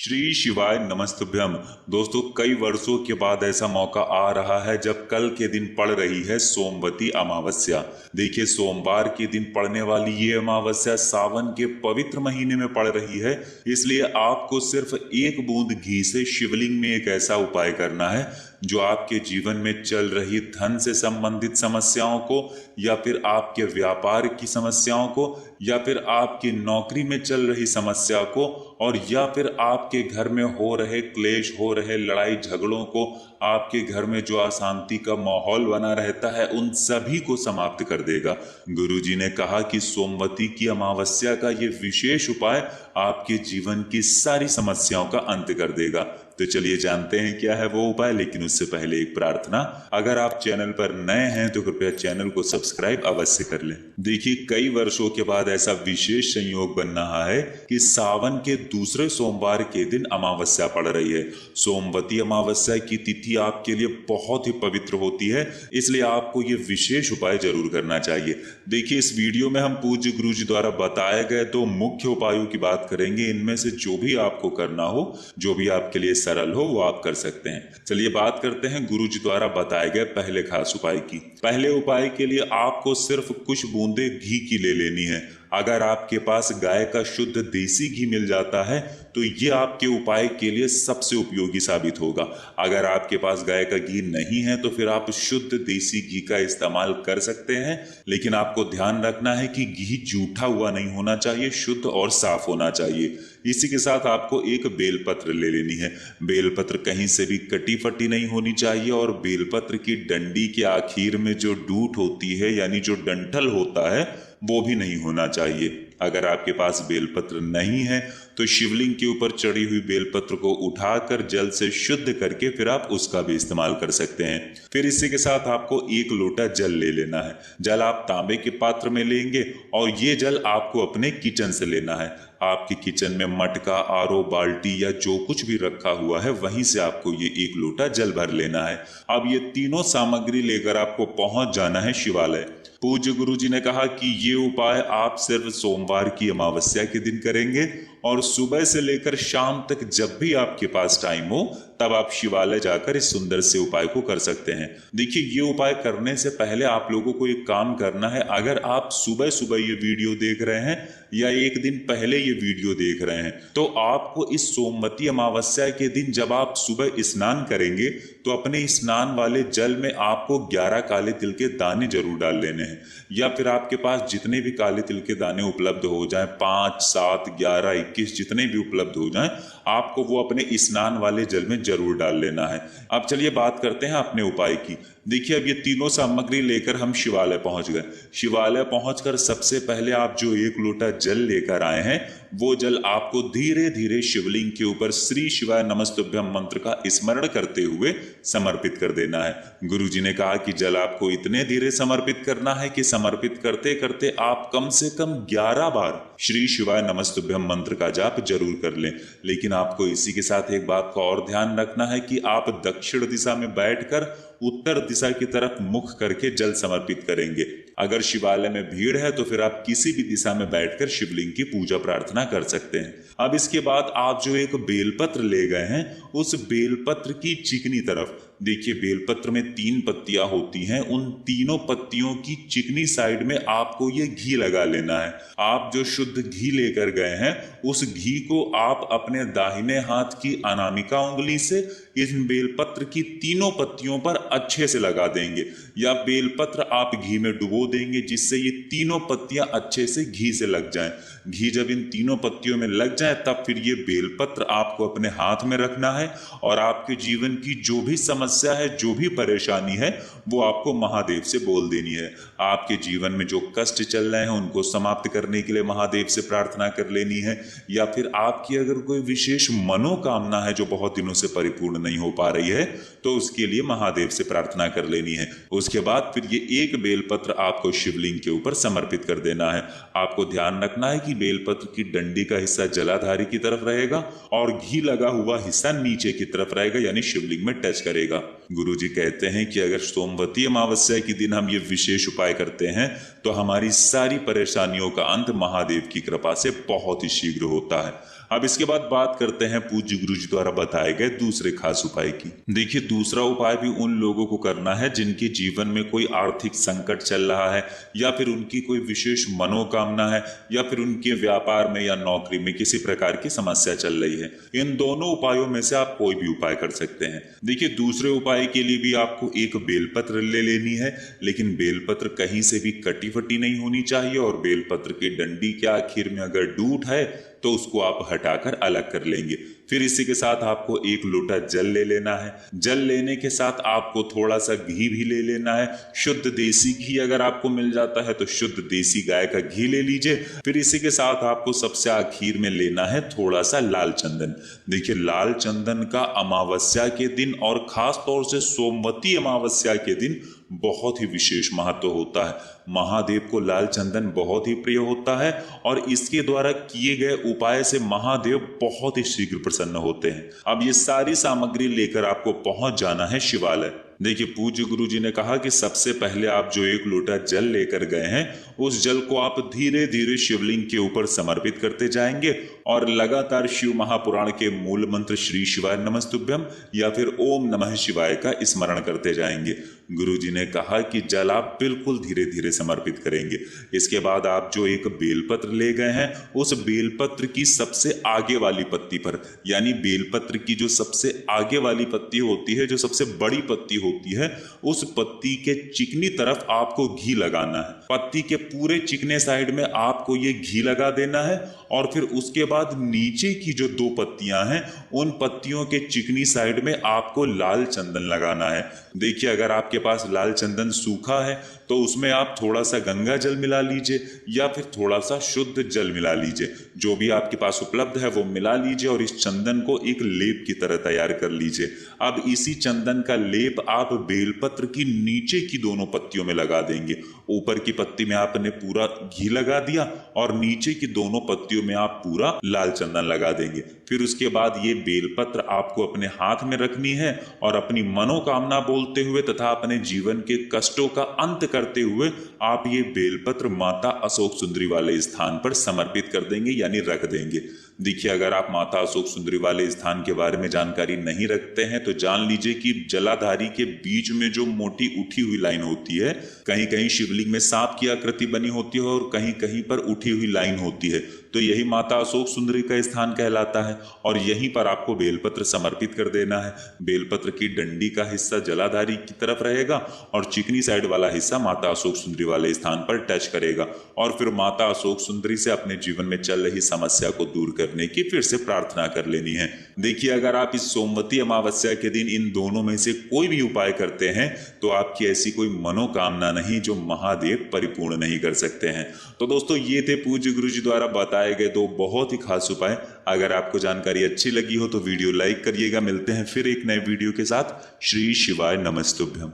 श्री शिवाय नमस्तुभ्यम। दोस्तों, कई वर्षों के बाद ऐसा मौका आ रहा है जब कल के दिन पड़ रही है सोमवती अमावस्या। देखिए, सोमवार के दिन पड़ने वाली ये अमावस्या सावन के पवित्र महीने में पड़ रही है। इसलिए आपको सिर्फ एक बूंद घी से शिवलिंग में एक ऐसा उपाय करना है जो आपके जीवन में चल रही धन से संबंधित समस्याओं को, या फिर आपके व्यापार की समस्याओं को, या फिर आपकी नौकरी में चल रही समस्या को, और या फिर आपके घर में हो रहे क्लेश, हो रहे लड़ाई झगड़ों को, आपके घर में जो अशांति का माहौल बना रहता है, उन सभी को समाप्त कर देगा। गुरुजी ने कहा कि सोमवती की अमावस्या का ये विशेष उपाय आपके जीवन की सारी समस्याओं का अंत कर देगा। तो चलिए जानते हैं क्या है वो उपाय, लेकिन उससे पहले एक प्रार्थना। अगर आप चैनल पर नए हैं तो कृपया चैनल को सब्सक्राइब अवश्य कर लें। देखिए, कई वर्षों के बाद ऐसा विशेष संयोग बन रहा है कि सावन के दूसरे सोमवार के दिन अमावस्या पड़ रही है। सोमवती अमावस्या की तिथि आपके लिए बहुत ही पवित्र होती है, इसलिए आपको ये विशेष उपाय जरूर करना चाहिए। देखिए, इस वीडियो में हम पूज्य गुरु जी द्वारा बताए गए 2 मुख्य उपायों की बात करेंगे। इनमें से जो भी आपको करना हो, जो भी आपके लिए सरल हो, वो आप कर सकते हैं। चलिए बात करते हैं गुरु जी द्वारा बताए गए पहले खास उपाय की। पहले उपाय के लिए आपको सिर्फ कुछ बूंदे घी की ले लेनी है। अगर आपके पास गाय का शुद्ध देसी घी मिल जाता है तो ये आपके उपाय के लिए सबसे उपयोगी साबित होगा। अगर आपके पास गाय का घी नहीं है तो फिर आप शुद्ध देसी घी का इस्तेमाल कर सकते हैं, लेकिन आपको ध्यान रखना है कि घी जूठा हुआ नहीं होना चाहिए, शुद्ध और साफ होना चाहिए। इसी के साथ आपको एक बेलपत्र ले लेनी है। बेलपत्र कहीं से भी कटी फटी नहीं होनी चाहिए, और बेलपत्र की डंडी के आखिर में जो डूट होती है, यानी जो डंठल होता है, वो भी नहीं होना चाहिए। अगर आपके पास बेलपत्र नहीं है तो शिवलिंग के ऊपर चढ़ी हुई बेलपत्र को उठाकर जल से शुद्ध करके फिर आप उसका भी इस्तेमाल कर सकते हैं। फिर इसी के साथ आपको 1 लोटा जल ले लेना है। जल आप तांबे के पात्र में लेंगे, और ये जल आपको अपने किचन से लेना है। आपके किचन में मटका, आरो, बाल्टी या जो कुछ भी रखा हुआ है, वहीं से आपको ये 1 लोटा जल भर लेना है। अब ये तीनों सामग्री लेकर आपको पहुंच जाना है शिवालय। पूज्य गुरु जी ने कहा कि ये उपाय आप सिर्फ सोमवार की अमावस्या के दिन करेंगे, और सुबह से लेकर शाम तक जब भी आपके पास टाइम हो तब आप शिवालय जाकर इस सुंदर से उपाय को कर सकते हैं। देखिए, ये उपाय करने से पहले आप लोगों को एक काम करना है। अगर आप सुबह सुबह ये वीडियो देख रहे हैं या एक दिन पहले ये वीडियो देख रहे हैं, तो आपको इस सोमवती अमावस्या के दिन जब आप सुबह स्नान करेंगे तो अपने स्नान वाले जल में आपको 11 काले तिल के दाने जरूर डाल लेने हैं। या फिर आपके पास जितने भी काले तिल के दाने उपलब्ध हो जाएं, 5, 7, 11, 21 जितने भी उपलब्ध हो जाएं, आपको वो अपने स्नान वाले जल में जरूर डाल लेना है। अब चलिए बात करते हैं अपने उपाय की। देखिए, अब ये तीनों सामग्री लेकर हम शिवालय पहुंच गए। शिवालय पहुंचकर सबसे पहले आप जो 1 लोटा जल लेकर आए हैं, वो जल आपको धीरे धीरे शिवलिंग के ऊपर श्री शिवाय नमस्तुभ्यम मंत्र का स्मरण करते हुए समर्पित कर देना है। गुरु जी ने कहा कि जल आपको इतने धीरे समर्पित करना है कि समर्पित करते करते आप कम से कम 11 बार श्री शिवाय नमस्तुभ्यम मंत्र का जाप जरूर कर लें। लेकिन आपको इसी के साथ एक बात का और ध्यान रखना है कि आप दक्षिण दिशा में बैठकर उत्तर दिशा की तरफ मुख करके जल समर्पित करेंगे। अगर शिवालय में भीड़ है तो फिर आप किसी भी दिशा में बैठकर शिवलिंग की पूजा प्रार्थना कर सकते हैं। अब इसके बाद आप जो एक बेलपत्र ले गए हैं, उस बेलपत्र की चिकनी तरफ, देखिए बेलपत्र में 3 पत्तियां होती हैं, उन तीनों पत्तियों की चिकनी साइड में आपको ये घी लगा लेना है। आप जो शुद्ध घी लेकर गए हैं, उस घी को आप अपने दाहिने हाथ की अनामिका उंगली से इन बेलपत्र की तीनों पत्तियों पर अच्छे से लगा देंगे, या बेलपत्र आप घी में डुबो देंगे, जिससे ये तीनों पत्तियां अच्छे से घी से लग जाएं। घी जब इन तीनों पत्तियों में लग जाए तब फिर ये बेलपत्र आपको अपने हाथ में रखना है, और आपके जीवन की जो भी समस्या है, जो भी परेशानी है, वो आपको महादेव से बोल देनी है। आपके जीवन में जो कष्ट चल रहे हैं उनको समाप्त करने के लिए महादेव से प्रार्थना कर लेनी है, या फिर आपकी अगर कोई विशेष मनोकामना है जो बहुत दिनों से परिपूर्ण नहीं हो पा रही है, तो उसके लिए महादेव से प्रार्थना कर लेनी है। उसके बाद फिर ये 1 बेलपत्र आपको शिवलिंग के ऊपर समर्पित कर देना है। आपको ध्यान रखना है कि बेलपत्र की डंडी का हिस्सा जलाधारी की तरफ रहेगा और घी लगा हुआ हिस्सा नीचे की तरफ रहेगा, यानी शिवलिंग में टच करेगा। गुरु जी कहते हैं कि अगर सोमवती अमावस्या के दिन हम ये विशेष उपाय करते हैं तो हमारी सारी परेशानियों का अंत महादेव की कृपा से बहुत ही शीघ्र होता है। अब इसके बाद बात करते हैं पूज्य गुरु जी द्वारा बताए गए दूसरे खास उपाय की। देखिए दूसरा उपाय भी उन लोगों को करना है जिनके जीवन में कोई आर्थिक संकट चल रहा है, या फिर उनकी कोई विशेष मनोकामना है, या फिर उनके व्यापार में या नौकरी में किसी प्रकार की समस्या चल रही है। इन दोनों उपायों में से आप कोई भी उपाय कर सकते हैं। देखिए दूसरे उपाय के लिए भी आपको एक बेलपत्र ले लेनी है, लेकिन बेलपत्र कहीं से भी कटी फटी नहीं होनी चाहिए, और बेलपत्र की डंडी के आखिर में अगर डूट है तो उसको आप हटाकर अलग कर लेंगे। फिर इसी के साथ आपको एक लोटा जल ले लेना है। जल लेने के साथ आपको थोड़ा सा घी भी ले लेना है। शुद्ध देसी घी अगर आपको मिल जाता है तो शुद्ध देसी गाय का घी ले लीजिए। फिर इसी के साथ आपको सबसे आखिर में लेना है थोड़ा सा लाल चंदन। देखिए लाल चंदन का अमावस्या के दिन और खास तौर से सोमवती अमावस्या के दिन बहुत ही विशेष महत्व होता है। महादेव को लाल चंदन बहुत ही प्रिय होता है, और इसके द्वारा किए गए उपाय से महादेव बहुत ही शीघ्र प्रसन्न होते हैं। अब ये सारी सामग्री लेकर आपको पहुंच जाना है शिवालय। देखिए पूज्य गुरु जी ने कहा कि सबसे पहले आप जो एक लोटा जल लेकर गए हैं उस जल को आप धीरे धीरे शिवलिंग के ऊपर समर्पित करते जाएंगे, और लगातार शिव महापुराण के मूल मंत्र श्री शिवाय नमस्तुभ्यम या फिर ओम नमः शिवाय का स्मरण करते जाएंगे। गुरु जी ने कहा कि जल आप बिल्कुल धीरे धीरे समर्पित करेंगे। इसके बाद आप जो एक बेलपत्र ले गए हैं उस बेलपत्र की सबसे आगे वाली पत्ती पर, यानी बेलपत्र की जो सबसे आगे वाली पत्ती होती है, जो सबसे बड़ी पत्ती होती है, उस पत्ती के चिकनी तरफ आपको घी लगाना है। पत्ती के पूरे चिकने साइड में आपको ये घी लगा देना है, और फिर उसके बाद नीचे की जो दो पत्तियां हैं उन पत्तियों के चिकनी साइड में आपको लाल चंदन लगाना है। देखिए अगर आपके पास लाल चंदन सूखा है तो उसमें आप थोड़ा सा गंगा जल मिला लीजिए, या फिर थोड़ा सा शुद्ध जल मिला लीजिए। जो भी आपके पास उपलब्ध है वो मिला लीजिए, और इस चंदन को एक लेप की तरह तैयार कर लीजिए। अब इसी चंदन का लेप आप बेलपत्र की नीचे की दोनों पत्तियों में लगा देंगे। ऊपर की पत्ती में आपने पूरा घी लगा दिया, और नीचे की दोनों पत्तियों में आप पूरा लाल चंदन लगा देंगे। फिर उसके बाद ये बेलपत्र आपको अपने हाथ में रखनी है, और अपनी मनोकामना बोलते हुए तथा अपने जीवन के कष्टों का अंत करते हुए आप ये बेलपत्र माता अशोक सुंदरी वाले स्थान पर समर्पित कर देंगे, यानी रख देंगे। देखिए अगर आप माता अशोक सुंदरी वाले स्थान के बारे में जानकारी नहीं रखते हैं तो जान लीजिए कि जलाधारी के बीच में जो मोटी उठी हुई लाइन होती है, कहीं कहीं शिवलिंग में सांप की आकृति बनी होती है और कहीं कहीं पर उठी हुई लाइन होती है, तो यही माता अशोक सुंदरी का स्थान कहलाता है। और यहीं पर आपको बेलपत्र समर्पित कर देना है। बेलपत्र की डंडी का हिस्सा जलाधारी की तरफ रहेगा और चिकनी साइड वाला हिस्सा माता अशोक सुंदरी वाले स्थान पर टच करेगा, और फिर माता अशोक सुंदरी से अपने जीवन में चल रही समस्या को दूर करने की फिर से प्रार्थना कर लेनी है। देखिए अगर आप इस सोमवती अमावस्या के दिन इन दोनों में से कोई भी उपाय करते हैं तो आपकी ऐसी कोई मनोकामना नहीं जो महादेव परिपूर्ण नहीं कर सकते हैं। तो दोस्तों ये थे पूज्य गुरु जी द्वारा बताए गए दो बहुत ही खास उपाय। अगर आपको जानकारी अच्छी लगी हो तो वीडियो लाइक करिएगा। मिलते हैं फिर एक नए वीडियो के साथ। श्री शिवाय नमस्तुभ्यम।